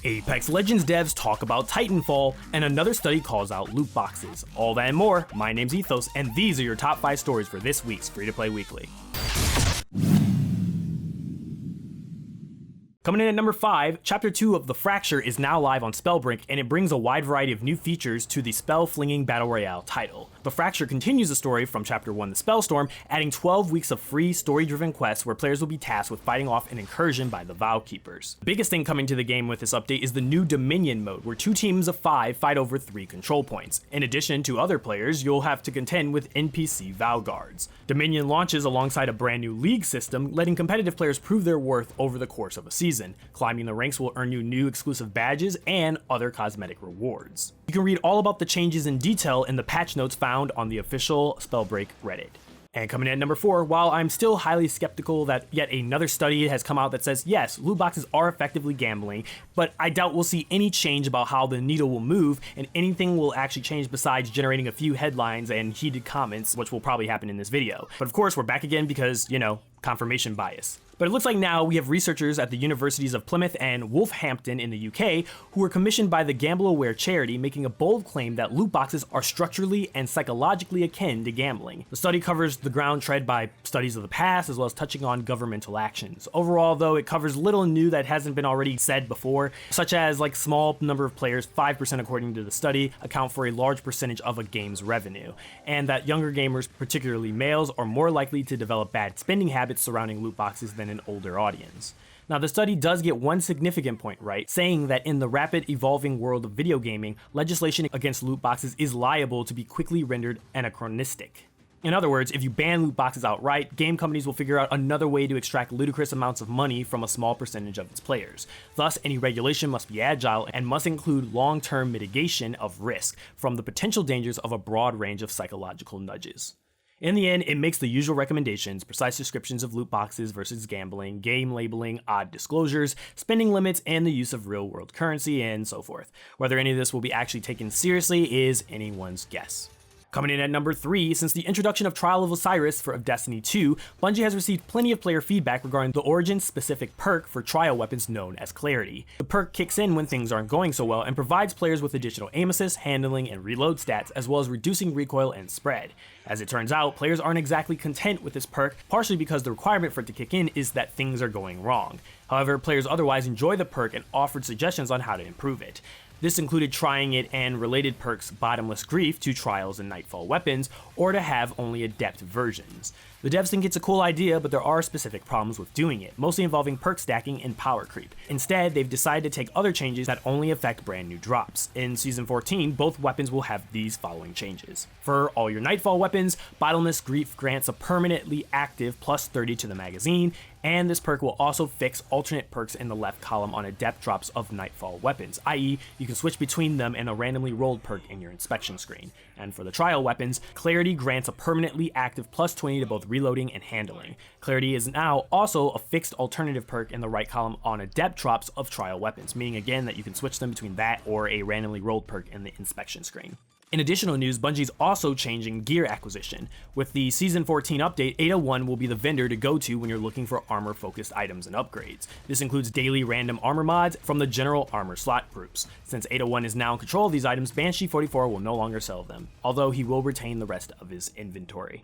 Apex Legends devs talk about Titanfall, and another study calls out loot boxes. All that and more. My name's Ethos, and these are your top 5 stories for this week's Free-to-Play Weekly. Coming in at number 5, Chapter 2 of The Fracture is now live on Spellbreak, and it brings a wide variety of new features to the spell-flinging Battle Royale title. The Fracture continues the story from Chapter 1 The Spellstorm, adding 12 weeks of free story-driven quests where players will be tasked with fighting off an incursion by the Vow Keepers. The biggest thing coming to the game with this update is the new Dominion mode, where 2 teams of 5 fight over 3 control points. In addition to other players, you'll have to contend with NPC Vow Guards. Dominion launches alongside a brand new league system, letting competitive players prove their worth over the course of a season. Climbing the ranks will earn you new exclusive badges and other cosmetic rewards. You can read all about the changes in detail in the patch notes found on the official Spellbreak Reddit. And coming in at number 4, while I'm still highly skeptical that yet another study has come out that says yes, loot boxes are effectively gambling, but I doubt we'll see any change about how the needle will move, and anything will actually change besides generating a few headlines and heated comments, which will probably happen in this video. But of course, we're back again because, confirmation bias. But it looks like now we have researchers at the universities of Plymouth and Wolverhampton in the UK who were commissioned by the Gamble Aware charity, making a bold claim that loot boxes are structurally and psychologically akin to gambling. The study covers the ground tread by studies of the past, as well as touching on governmental actions. Overall, though, it covers little new that hasn't been already said before, such as small number of players, 5% according to the study, account for a large percentage of a game's revenue, and that younger gamers, particularly males, are more likely to develop bad spending habits surrounding loot boxes than an older audience. Now, the study does get one significant point right, saying that in the rapid evolving world of video gaming, legislation against loot boxes is liable to be quickly rendered anachronistic. In other words, if you ban loot boxes outright, game companies will figure out another way to extract ludicrous amounts of money from a small percentage of its players. Thus, any regulation must be agile and must include long-term mitigation of risk from the potential dangers of a broad range of psychological nudges. In the end, it makes the usual recommendations: precise descriptions of loot boxes versus gambling, game labeling, odd disclosures, spending limits, and the use of real-world currency, and so forth. Whether any of this will be actually taken seriously is anyone's guess. Coming in at number 3, since the introduction of Trial of Osiris for Destiny 2, Bungie has received plenty of player feedback regarding the Origin-specific perk for trial weapons known as Clarity. The perk kicks in when things aren't going so well and provides players with additional aim assist, handling, and reload stats, as well as reducing recoil and spread. As it turns out, players aren't exactly content with this perk, partially because the requirement for it to kick in is that things are going wrong. However, players otherwise enjoy the perk and offered suggestions on how to improve it. This included trying it and related perks Bottomless Grief to Trials and Nightfall weapons, or to have only adept versions. The devs think it's a cool idea, but there are specific problems with doing it, mostly involving perk stacking and power creep. Instead, they've decided to take other changes that only affect brand new drops. In Season 14, both weapons will have these following changes. For all your Nightfall weapons, Bottomless Grief grants a permanently active plus 30 to the magazine, and this perk will also fix alternate perks in the left column on adept drops of Nightfall weapons, i.e. you can switch between them and a randomly rolled perk in your inspection screen. And for the trial weapons, Clarity grants a permanently active plus 20 to both reloading and handling. Clarity is now also a fixed alternative perk in the right column on adept drops of trial weapons, meaning again that you can switch them between that or a randomly rolled perk in the inspection screen. In additional news, Bungie's also changing gear acquisition. With the Season 14 update, 801 will be the vendor to go to when you're looking for armor-focused items and upgrades. This includes daily random armor mods from the general armor slot groups. Since 801 is now in control of these items, Banshee44 will no longer sell them, although he will retain the rest of his inventory.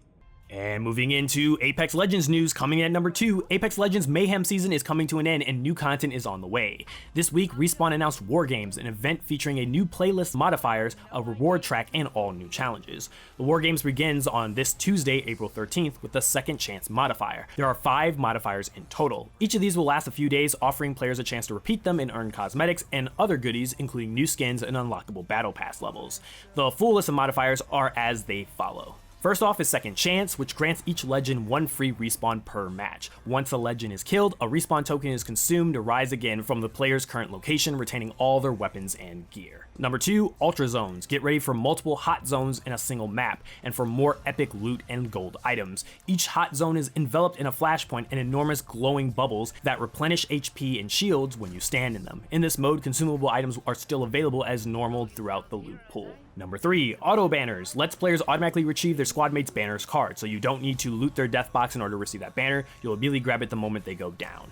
And moving into Apex Legends news, coming in at number 2, Apex Legends Mayhem season is coming to an end and new content is on the way. This week, Respawn announced War Games, an event featuring a new playlist modifiers, a reward track, and all new challenges. The War Games begins on this Tuesday, April 13th, with the Second Chance modifier. There are 5 modifiers in total. Each of these will last a few days, offering players a chance to repeat them and earn cosmetics and other goodies, including new skins and unlockable battle pass levels. The full list of modifiers are as they follow. First off is Second Chance, which grants each legend 1 free respawn per match. Once a legend is killed, a respawn token is consumed to rise again from the player's current location, retaining all their weapons and gear. Number 2, Ultra Zones. Get ready for multiple hot zones in a single map, and for more epic loot and gold items. Each hot zone is enveloped in a flashpoint and enormous glowing bubbles that replenish HP and shields when you stand in them. In this mode, consumable items are still available as normal throughout the loot pool. Number 3, Auto Banners. Lets players automatically retrieve their squad mate's banner's card, so you don't need to loot their death box in order to receive that banner. You'll immediately grab it the moment they go down.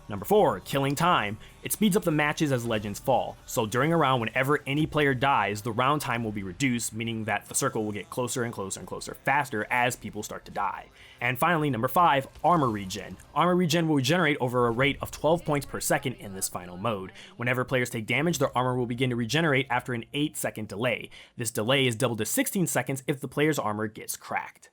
Number 4, killing time. It speeds up the matches as legends fall, so during a round, whenever any player dies, the round time will be reduced, meaning that the circle will get closer and closer and closer faster as people start to die. And finally, number 5, armor regen. Armor regen will regenerate over a rate of 12 points per second in this final mode. Whenever players take damage, their armor will begin to regenerate after an 8-second delay. This delay is doubled to 16 seconds if the player's armor gets cracked.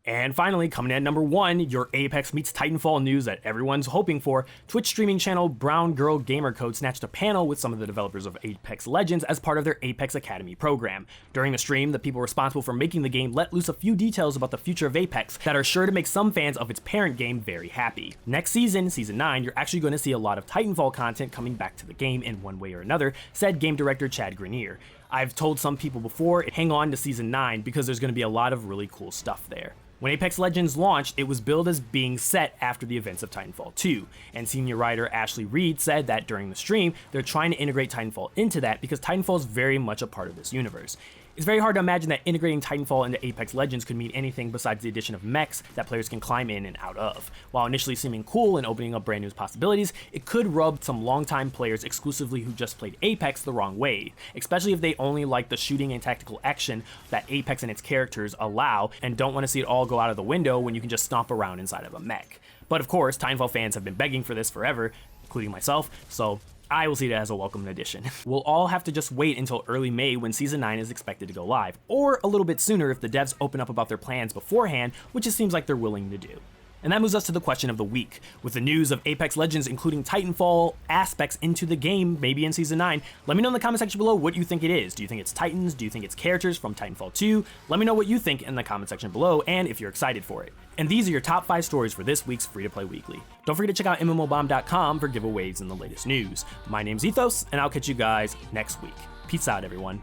And finally, coming in at number 1, your Apex meets Titanfall news that everyone's hoping for. Twitch streaming channel Brown Girl Gamer Code snatched a panel with some of the developers of Apex Legends as part of their Apex Academy program. During the stream, the people responsible for making the game let loose a few details about the future of Apex that are sure to make some fans of its parent game very happy. Next season, Season 9, you're actually going to see a lot of Titanfall content coming back to the game in one way or another, said game director Chad Grenier. I've told some people before, hang on to Season 9 because there's going to be a lot of really cool stuff there. When Apex Legends launched, it was billed as being set after the events of Titanfall 2, and senior writer Ashley Reed said that during the stream, they're trying to integrate Titanfall into that because Titanfall is very much a part of this universe. It's very hard to imagine that integrating Titanfall into Apex Legends could mean anything besides the addition of mechs that players can climb in and out of. While initially seeming cool and opening up brand new possibilities, it could rub some longtime players exclusively who just played Apex the wrong way, especially if they only like the shooting and tactical action that Apex and its characters allow and don't want to see it all go out of the window when you can just stomp around inside of a mech. But of course, Titanfall fans have been begging for this forever, including myself, so I will see it as a welcome addition. We'll all have to just wait until early May when Season 9 is expected to go live, or a little bit sooner if the devs open up about their plans beforehand, which it seems like they're willing to do. And that moves us to the question of the week. With the news of Apex Legends including Titanfall aspects into the game, maybe in Season 9, let me know in the comment section below what you think it is. Do you think it's Titans? Do you think it's characters from Titanfall 2? Let me know what you think in the comment section below and if you're excited for it. And these are your top 5 stories for this week's Free-to-Play Weekly. Don't forget to check out mmobomb.com for giveaways and the latest news. My name's Ethos, and I'll catch you guys next week. Peace out, everyone.